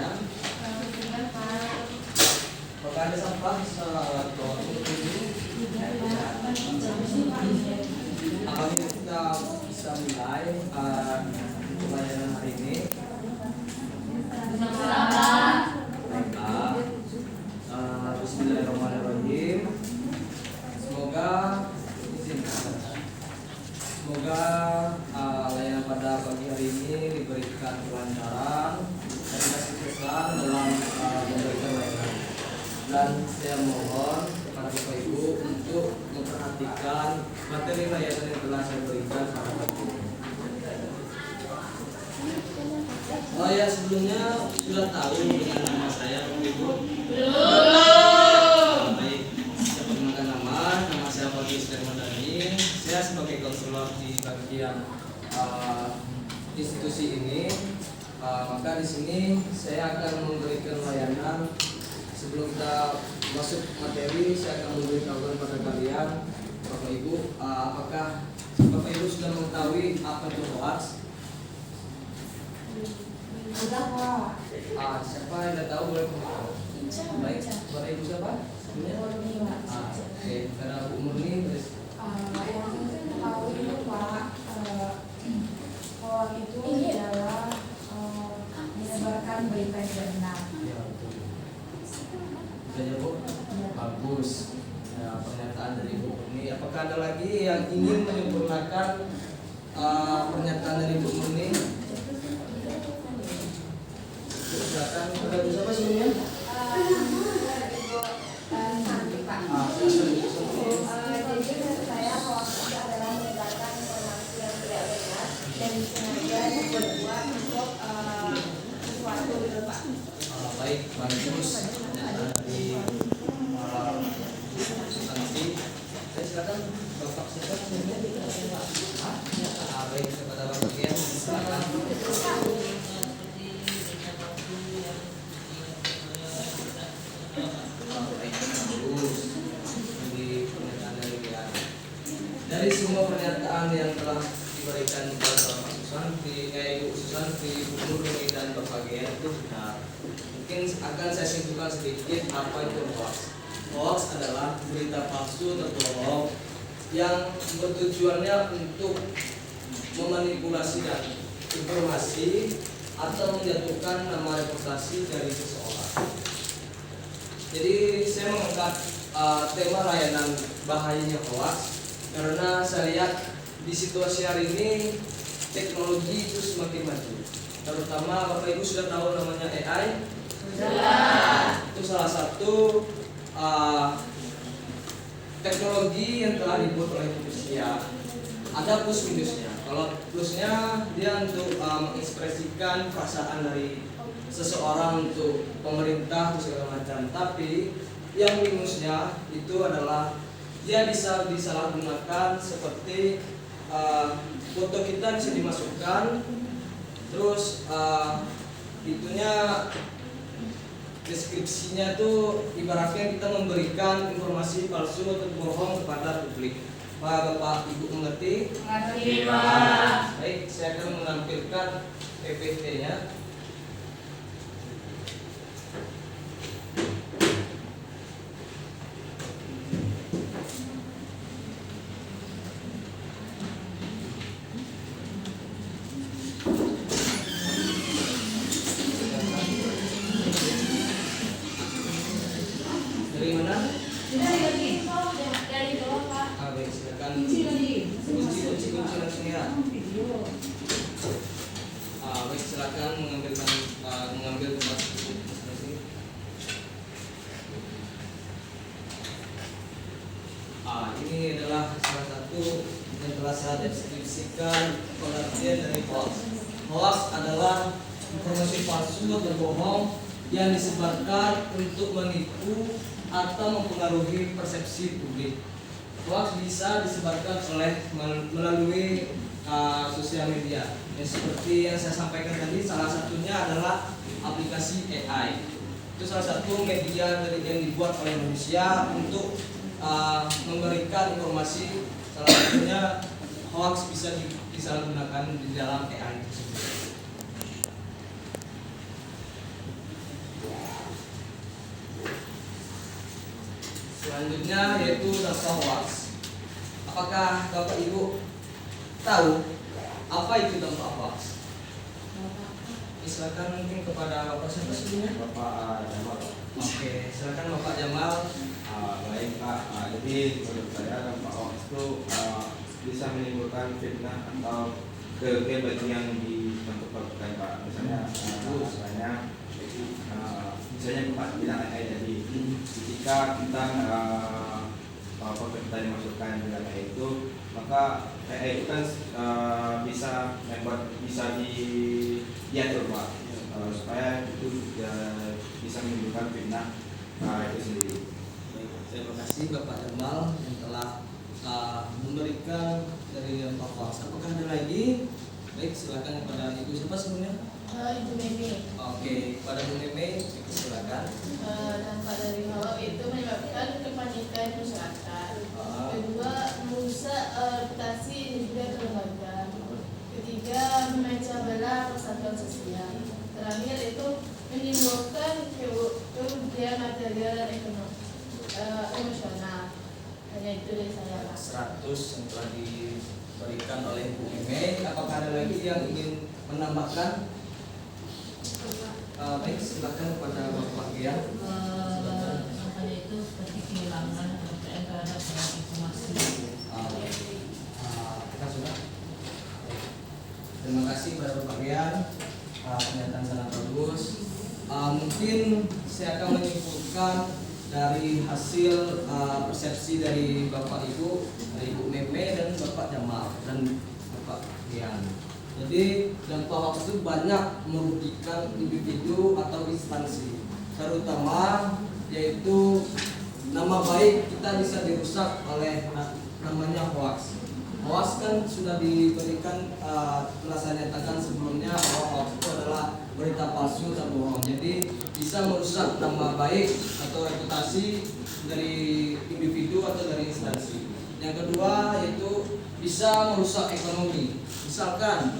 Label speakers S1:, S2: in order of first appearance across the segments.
S1: semuanya? Apakah ada sampah atau apabila kita bisa mulai pelayanan hari ini? Baiklah. Bismillahirrahmanirrahim. Semoga layanan pada pagi hari ini diberikan kelancaran dan kesuksesan dalam memberikan layanan. Dan saya mohon kepada Bapak Ibu untuk memperhatikan materi layanan yang telah saya berikan pada pagi ini. Ya, sebelumnya sudah tahu dengan nama saya Bapak Ibu? Belum. Baik, saya perkenalkan nama saya Fadli Sulaiman. Saya sebagai konselor di bagian institusi ini. Maka di sini saya akan memberikan layanan. Sebelum kita masuk materi, saya akan memberitahukan pada kalian, Bapak Ibu, apakah Bapak Ibu sudah mengetahui apa itu hoax?
S2: Sudah, Pak.
S1: Siapa yang tidak tahu boleh beritahu. Baik, Bapak Ibu siapa? Oke, karena Bu Murni terus.
S2: Yang saya tahu itu, Pak, hoax itu adalah menyebarkan berita yang tidak benar.
S1: Ya, betul. Sudah Bu? Bagus. Ya, pernyataan dari Bu Murni. Apakah ada lagi yang ingin menyempurnakan pernyataan dari Bu Murni? Silakan. Ada siapa sebelumnya?
S2: Nanti, Pak. Jadi menurut saya hoax itu adalah menyebarkan informasi yang tidak benar dan sengaja dibuat untuk sesuatu gitu, Pak.
S1: Baik, bagus. Dari nanti saya silakan Bapak siapa sebelumnya? Baik, kepada Bapak Gian, silakan. Dari semua pernyataan yang telah diberikan kepada Bapak Ibu Susanti, Bu Nurni dan Bapak Gian itu benar. Mungkin akan saya simpulkan sedikit apa itu hoax. Hoax adalah berita palsu atau bohong yang bertujuannya untuk memanipulasi dan informasi atau menjatuhkan nama reputasi dari seseorang. Jadi saya mengangkat tema layanan bahayanya hoax karena saya lihat di situasi hari ini teknologi itu semakin maju. Terutama Bapak Ibu sudah tahu namanya AI? Sudah. Itu salah satu teknologi yang telah dibuat oleh manusia. Ada plus minusnya. Kalau plusnya dia untuk mengekspresikan perasaan dari seseorang untuk pemerintah atau segala macam. Tapi yang minusnya itu adalah dia bisa disalahgunakan seperti foto kita bisa dimasukkan, terus itunya deskripsinya tuh ibaratnya kita memberikan informasi palsu atau bohong kepada publik. Bapak Ibu mengerti?
S2: Mengerti, Pak.
S1: Baik, saya akan menampilkan PPT-nya. Dari mana?
S2: Dari bawah, Pak.
S1: Baik, silakan. Kunci langsung ya. Baik, silakan mengambil tempat masing-masing. Ini adalah salah satu yang telah saya deskripsikan pengertian dari hoax. Hoax adalah informasi palsu atau bohong yang disebarkan untuk menipu atau mempengaruhi persepsi publik. Hoax bisa disebarkan melalui sosial media. Seperti yang saya sampaikan tadi, salah satunya adalah aplikasi AI. Itu salah satu media yang dibuat oleh manusia untuk memberikan informasi. Salah satunya hoax bisa disalahgunakan di dalam AI tersebut. Selanjutnya yaitu dampak hoax. Apakah Bapak Ibu tahu apa itu dampak hoax? Silakan mungkin kepada Bapak siapa sebelumnya?
S3: Bapak Jamal.
S1: Oke, silakan Bapak Jamal.
S3: Baik Pak, jadi menurut saya dampak hoax itu bisa menimbulkan fitnah atau kerugian bagi yang dibentuk-bentukkan Pak. Misalnya, misalnya Pak bilang AI tadi, ketika kita kita dimasukkan di dalam AI itu, maka AI itu kan bisa diatur Pak, supaya itu bisa menimbulkan fitnah itu sendiri.
S1: Terima kasih Bapak Jamal yang telah memberikan dari dampak hoax. Apakah ada lagi? Baik, silakan kepada Ibu siapa sebelumnya?
S2: Ibu Memi.
S1: Oke, pada Bu Meme, silakan.
S2: Dampak dari hoax itu menyebabkan kepanikan masyarakat. Kedua, merusak reputasi individu atau lembaga. Ketiga, memecah belah persatuan sosial. Terakhir itu menimbulkan kerugian material dan emosional. Hanya itu dari saya Pak.
S1: 100 yang telah diberikan oleh Bu Meme. Apakah ada lagi yang ingin menambahkan? Baik, silakan kepada Bapak Gia.
S4: Makanya itu seperti kehilangan kepercayaan terhadap informasi.
S1: Kita sudah. Terima kasih kepada Bapak Gia. Pernyataan sangat bagus. Mungkin saya akan menyimpulkan dari hasil persepsi dari Bapak Ibu, dari Ibu Meme dan Bapak Jamal dan Bapak Gian. Jadi dampak hoax itu banyak merugikan individu atau instansi, terutama yaitu nama baik kita bisa dirusak oleh namanya hoax. Hoax kan sudah diberikan telah saya nyatakan sebelumnya bahwa hoax itu adalah berita palsu dan bohong. Jadi bisa merusak nama baik atau reputasi dari individu atau dari instansi. Yang kedua yaitu bisa merusak ekonomi. Misalkan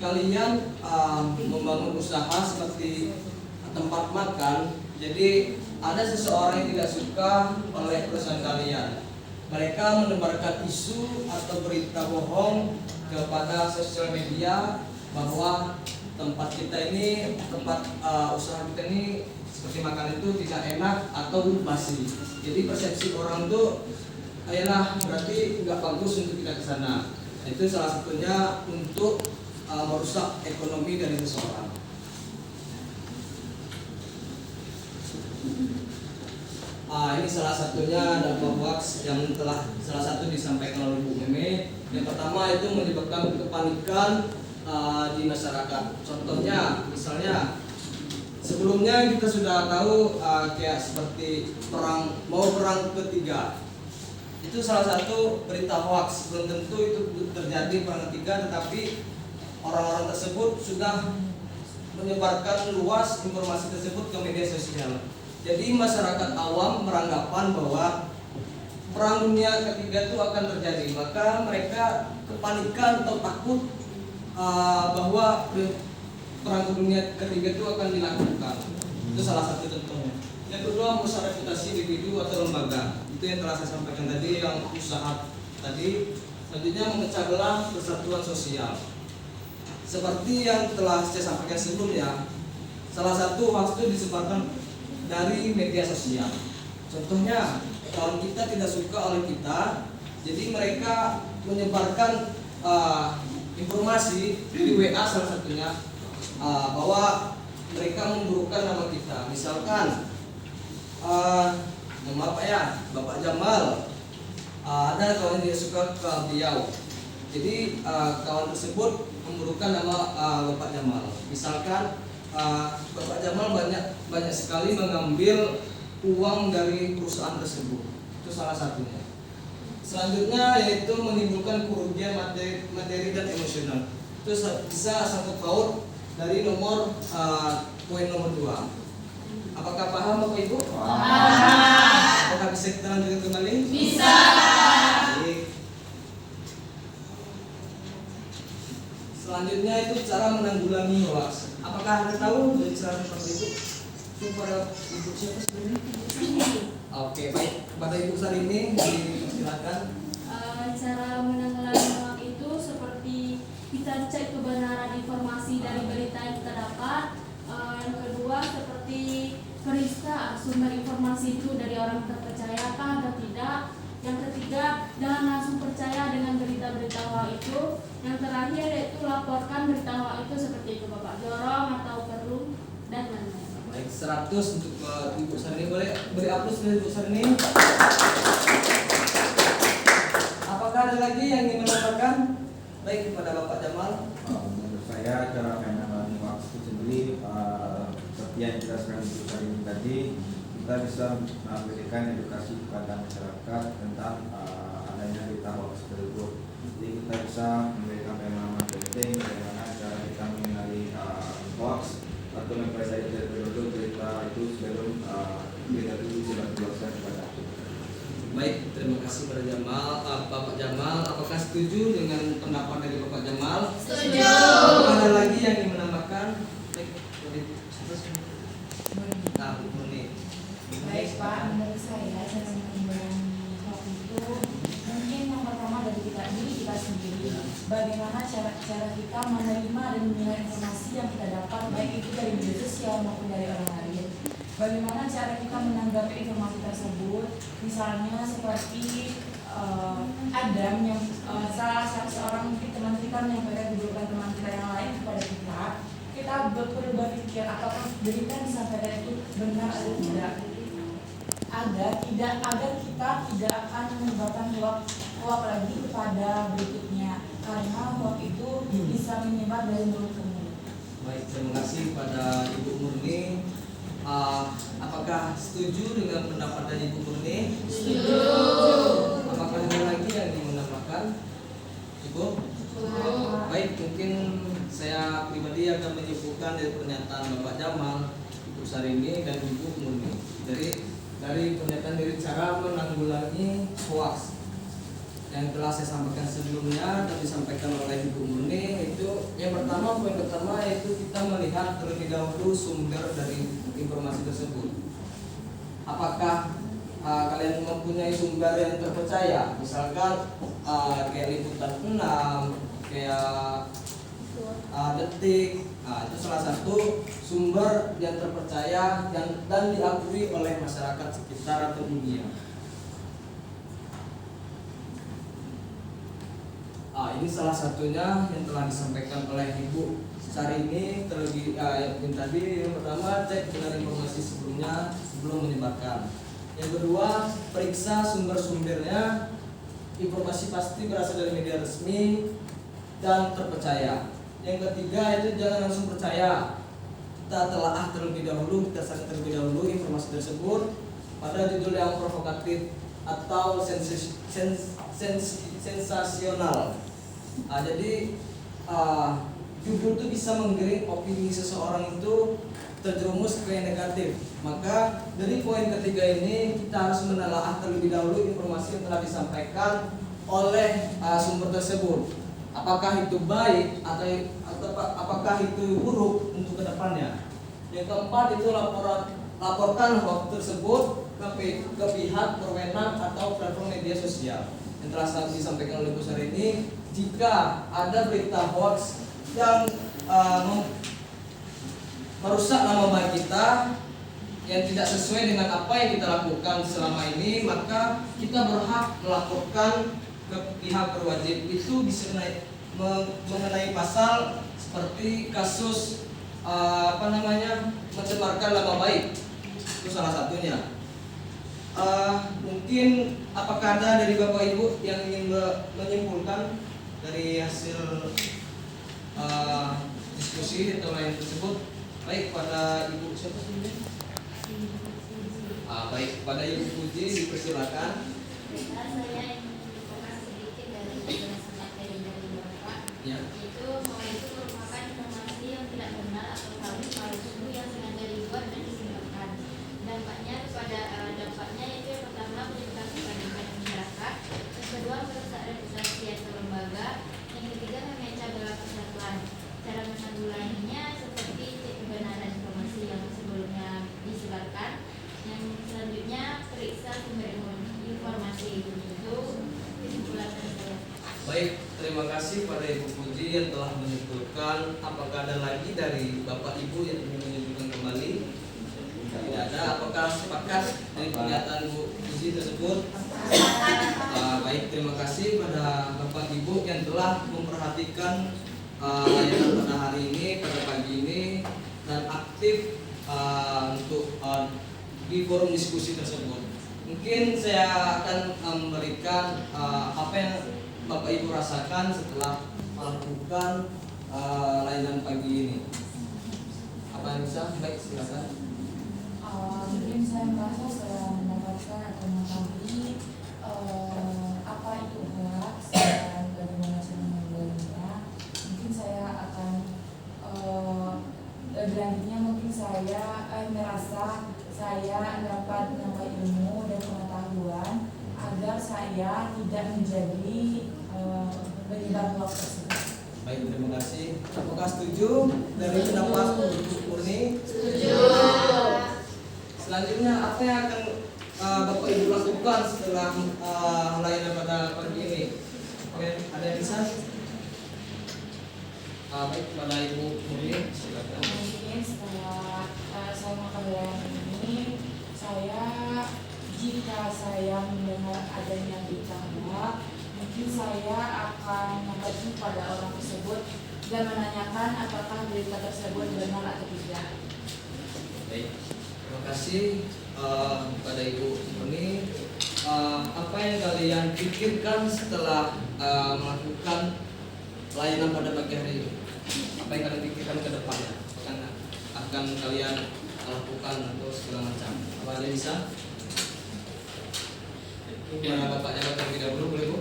S1: kalian membangun usaha seperti tempat makan, jadi ada seseorang yang tidak suka oleh perusahaan kalian. Mereka menebarkan isu atau berita bohong kepada sosial media bahwa tempat kita ini, tempat usaha kita ini seperti makan itu tidak enak atau basi. Jadi persepsi orang itu ayolah berarti nggak bagus untuk kita ke sana. Itu salah satunya untuk merusak ekonomi dari seseorang. Ini salah satunya dampak hoax yang telah salah satu disampaikan oleh Bu Meme. Yang pertama itu menyebabkan kepanikan di masyarakat. Contohnya, misalnya sebelumnya kita sudah tahu kayak seperti perang ketiga. Itu salah satu berita hoax. Belum tentu itu terjadi perang ketiga, tetapi orang-orang tersebut sudah menyebarkan luas informasi tersebut ke media sosial. Jadi masyarakat awam beranggapan bahwa perang dunia ketiga itu akan terjadi, maka mereka kepanikan atau takut bahwa perang dunia ketiga itu akan dilakukan. Itu salah satu contohnya. Yang kedua, merusak reputasi individu atau lembaga. Itu yang telah saya sampaikan tadi, yang usaha tadi. Selanjutnya, memecah belah persatuan sosial. Seperti yang telah saya sampaikan sebelumnya, salah satu hoax itu disebarkan dari media sosial. Contohnya, kawan kita tidak suka oleh kita, jadi mereka menyebarkan informasi di WA salah satunya bahwa mereka memburukkan nama kita. Misalkan, maaf ya, Bapak Jamal, ada kawan yang tidak suka ke beliau. Jadi kawan tersebut memburukkan nama Bapak Jamal. Misalkan Bapak Jamal banyak sekali mengambil uang dari perusahaan tersebut. Itu salah satunya. Selanjutnya yaitu menimbulkan kerugian materi dan emosional. Itu bisa sangkut paut dari poin nomor 2. Apakah paham Bapak Ibu? Paham. Apakah bisa kita lanjutkan kembali?
S2: Bisa.
S1: Selanjutnya itu cara menanggulangi hoax. Apakah Anda tahu dari cara seperti itu? Itu pada Ibu siapa sebenarnya? Oke, baik. Kepada Ibu Sarini silakan.
S2: Cara menanggulangi hoax itu seperti kita cek kebenaran informasi dari berita yang kita dapat. Yang kedua seperti periksa sumber informasi itu dari orang terpercayakah atau tidak. Yang ketiga, jangan langsung percaya dengan berita-berita hoax itu. Yang terakhir yaitu laporkan berita hoax itu seperti itu Bapak, jorong atau perlu dan lain-lain.
S1: Baik, 100 untuk Ibu Sarini. Boleh beri aplaus dari Ibu Sarini. Apakah ada lagi yang ingin menambahkan? Baik, kepada Bapak Jamal.
S3: Menurut saya cara menangani hoax itu sendiri seperti yang dijelaskan Ibu Sarini tadi, kita bisa memberikan edukasi kepada masyarakat tentang adanya berita hoax tersebut. Jadi kita bisa memberikan pemahaman penting bagaimana cara kita mengenali hoax atau mempelajari terlebih dahulu berita itu sebelum berita itu disebarluaskan kepada kita.
S1: Baik, terima kasih pada Jamal. Bapak Jamal, apakah setuju dengan pendapat dari Bapak Jamal?
S2: Setuju.
S1: Apakah ada lagi yang ingin menambahkan? Baik, boleh. Nah, Bu Murni.
S2: Baik Pak, menurut saya cara menanggulangi hoax itu mungkin yang pertama dari kita sendiri. Bagaimana cara kita menerima dan menilai informasi yang kita dapat, baik itu dari media sosial maupun dari orang lain. Bagaimana cara kita menanggapi informasi tersebut, misalnya seperti Adam yang salah seorang mungkin teman kita menyampaikan keburukan teman kita yang lain kepada kita perlu berpikir apakah berita yang disampaikan itu benar atau tidak, agar kita tidak akan menyebabkan hoax lagi kepada berikutnya, karena hoax itu bisa menyebar dari mulut ke mulut.
S1: Baik, terima kasih pada Ibu Murni. Apakah setuju dengan pendapat dari Ibu Murni?
S2: Setuju.
S1: Apakah ada lagi yang ingin menambahkan? Ibu? Baik, mungkin saya pribadi akan menyimpulkan dari pernyataan Bapak Jamal, Ibu Sarini, dan Ibu Murni dari pernyataan dari cara menanggulangi hoax yang telah saya sampaikan sebelumnya dan disampaikan oleh Ibu Murni. Itu yang pertama, poin pertama yaitu kita melihat terlebih dahulu sumber dari informasi tersebut. Apakah kalian mempunyai sumber yang terpercaya? Misalkan kayak Liputan 6, kayak Detik. Itu salah satu sumber yang terpercaya dan diakui oleh masyarakat sekitar atau dunia. Ini salah satunya yang telah disampaikan oleh Ibu Sarini terlebih yang tadi. Yang pertama, cek dengan informasi sebelumnya sebelum menyebarkan. Yang kedua, periksa sumber-sumbernya. Informasi pasti berasal dari media resmi dan terpercaya. Yang ketiga itu jangan langsung percaya. Kita telaah terlebih dahulu, kita cari terlebih dahulu informasi tersebut pada judul yang provokatif atau sensasional. Jadi judul itu bisa menggiring opini seseorang itu terjerumus ke yang negatif. Maka dari poin ketiga ini kita harus menelaah terlebih dahulu informasi yang telah disampaikan oleh sumber tersebut. Apakah itu baik atau apakah itu buruk untuk kedepannya. Yang keempat itu laporkan hoax tersebut ke pihak berwenang atau platform media sosial. Yang telah disampaikan oleh Bu Sarini, jika ada berita hoax yang merusak nama baik kita, yang tidak sesuai dengan apa yang kita lakukan selama ini, maka kita berhak melaporkan ke pihak berwajib. Itu bisa mengenai pasal seperti kasus mencemarkan nama baik. Itu salah satunya. Mungkin apakah ada dari Bapak Ibu yang ingin menyimpulkan dari hasil diskusi atau lain tersebut? Baik, pada Ibu siapa sebenarnya? Baik, pada Ibu Puji dipersilakan.
S5: Saya ingin menyampaikan sedikit dari penjelasan materi dari Bapak.
S1: Ya.
S5: Itu bahwa itu merupakan informasi yang tidak benar atau palsu yang sengaja dibuat dan disebarkan. Dampaknya itu yang pertama menyebabkan kepanikan masyarakat, yang kedua merusak reputasi atau lembaga, yang ketiga memecah belah persatuan. Cara menanggulanginya seperti cek kebenaran informasi yang sebelumnya dibicarakan. Yang selanjutnya periksa sumber informasi. Itu kesimpulan dari saya.
S1: Baik, terima kasih pada Ibu Puji yang telah menyimpulkan. Apakah ada lagi dari Bapak Ibu yang ingin menyimpulkan kembali? Tidak ada. Apakah sepakat dari pernyataan Bu Puji tersebut? Baik, terima kasih pada Bapak Ibu yang telah memperhatikan layanan pada hari ini, pada pagi ini, dan aktif untuk di forum diskusi tersebut. Mungkin saya akan memberikan apa yang Bapak Ibu rasakan setelah melakukan layanan pagi ini. Apa yang bisa? Baik, silakan.
S2: Mungkin saya merasa saya mendapatkan atau mengetahui apa itu hoax dan bagaimana cara menggolongnya. Mungkin saya akan berlanjutnya mungkin saya merasa saya dapat menambah ilmu dan pengetahuan agar saya tidak menjadi penyebar hoax tersebut.
S1: Baik, terima kasih. Apakah setuju dari pendapat Ibu Murni?
S5: Setuju.
S1: Selanjutnya apa yang akan Bapak Ibu lakukan setelah layanan pada pagi ini? Oke, ada yang bisa? Baik, kepada Ibu Murni, silakan.
S2: Mungkin setelah saya melakukan layanan ini, jika saya mendengar adanya berita hoax, mungkin saya akan mengkaji pada orang tersebut dan menanyakan apakah berita tersebut benar atau tidak.
S1: Baik, terima kasih kepada Ibu Murni. Apa yang kalian pikirkan setelah melakukan layanan pada pagi hari ini? Apa yang kalian pikirkan ke depannya? Akan kalian lakukan atau segala macam? Apa ada yang bisa? Gimana Bapak jawab terlebih dahulu, boleh Bu?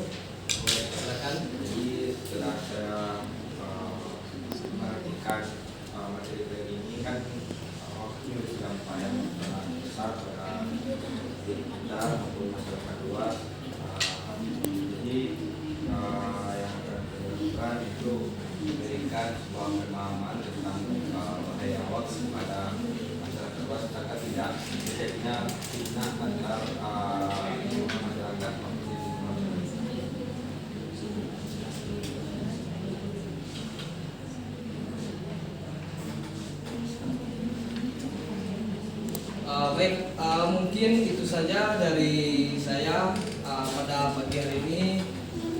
S1: Boleh, silakan.
S3: Jadi setelah saya perhatikan materi ini kan waktu yang sudah lumayan besar pada diri kita maupun masyarakat luas. Jadi yang akan saya lakukan itu memberikan sebuah pemahaman tentang bahaya hoax kepada masyarakat luas agar tidak terjadinya fitnah antar masyarakat maupun
S1: Baik, mungkin itu saja dari saya pada pagi hari ini.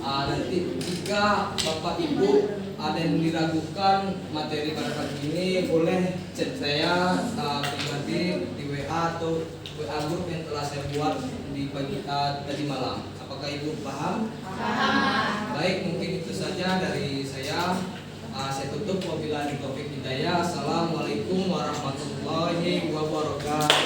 S1: Nanti jika Bapak Ibu ada yang diragukan materi pada pagi ini, boleh chat saya pribadi di WA atau WA group yang telah saya buat di pagi tadi malam. Apakah Ibu paham?
S5: Paham.
S1: Baik, mungkin itu saja dari saya. Saya tutup wabillahi taufiq hidayah. Assalamualaikum warahmatullahi wabarakatuh.